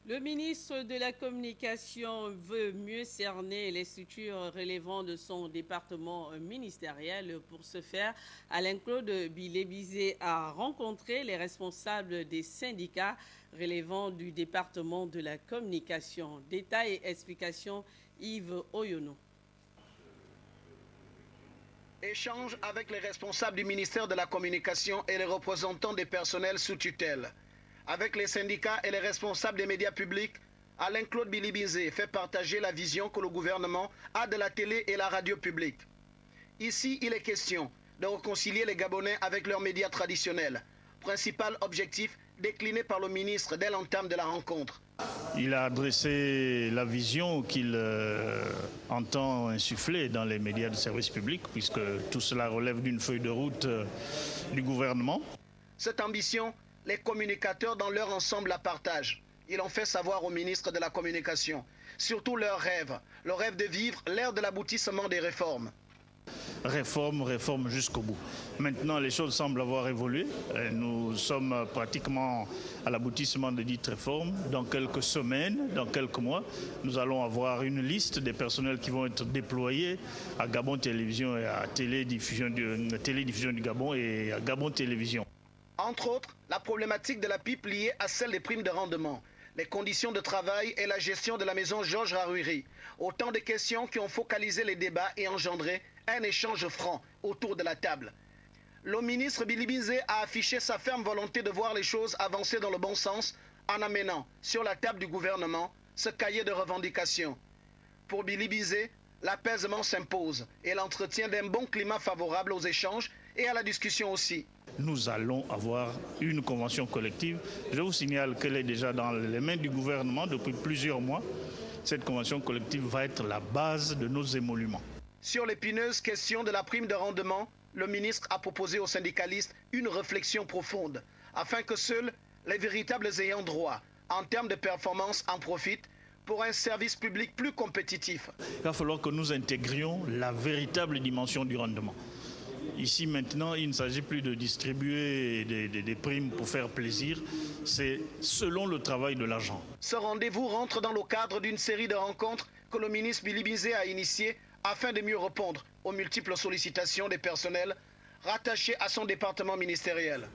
Le ministre de la Communication veut mieux cerner les structures relevant de son département ministériel. Pour ce faire, Alain-Claude Bilébizé a rencontré les responsables des syndicats relevant du département de la Communication. Détails et explications, Yves Oyono. Échange avec les responsables du ministère de la Communication et les représentants des personnels sous tutelle. Avec les syndicats et les responsables des médias publics, Alain-Claude Bilibizé fait partager la vision que le gouvernement a de la télé et la radio publique. Ici, il est question de réconcilier les Gabonais avec leurs médias traditionnels, principal objectif décliné par le ministre dès l'entame de la rencontre. Il a adressé la vision qu'il entend insuffler dans les médias de service public, puisque tout cela relève d'une feuille de route du gouvernement. Cette ambition, les communicateurs dans leur ensemble la partagent. Ils ont fait savoir au ministre de la Communication, surtout leur rêve, le rêve de vivre l'ère de l'aboutissement des réformes. Réforme jusqu'au bout. Maintenant, les choses semblent avoir évolué. Nous sommes pratiquement à l'aboutissement de dites réformes. Dans quelques semaines, dans quelques mois, nous allons avoir une liste des personnels qui vont être déployés à Gabon Télévision et à Télédiffusion du Gabon et à Gabon Télévision. Entre autres, la problématique de la pipe liée à celle des primes de rendement, les conditions de travail et la gestion de la maison Georges Raruiri. Autant de questions qui ont focalisé les débats et engendré un échange franc autour de la table. Le ministre Bilibizé a affiché sa ferme volonté de voir les choses avancer dans le bon sens en amenant sur la table du gouvernement ce cahier de revendications. Pour Bilibizé, l'apaisement s'impose et l'entretien d'un bon climat favorable aux échanges et à la discussion aussi. Nous allons avoir une convention collective. Je vous signale qu'elle est déjà dans les mains du gouvernement depuis plusieurs mois. Cette convention collective va être la base de nos émoluments. Sur l'épineuse question de la prime de rendement, le ministre a proposé aux syndicalistes une réflexion profonde, afin que seuls les véritables ayants droit, en termes de performance, en profitent pour un service public plus compétitif. Il va falloir que nous intégrions la véritable dimension du rendement. Ici maintenant, il ne s'agit plus de distribuer des primes pour faire plaisir, c'est selon le travail de l'agent. Ce rendez-vous rentre dans le cadre d'une série de rencontres que le ministre Bilibizé a initiées afin de mieux répondre aux multiples sollicitations des personnels rattachés à son département ministériel.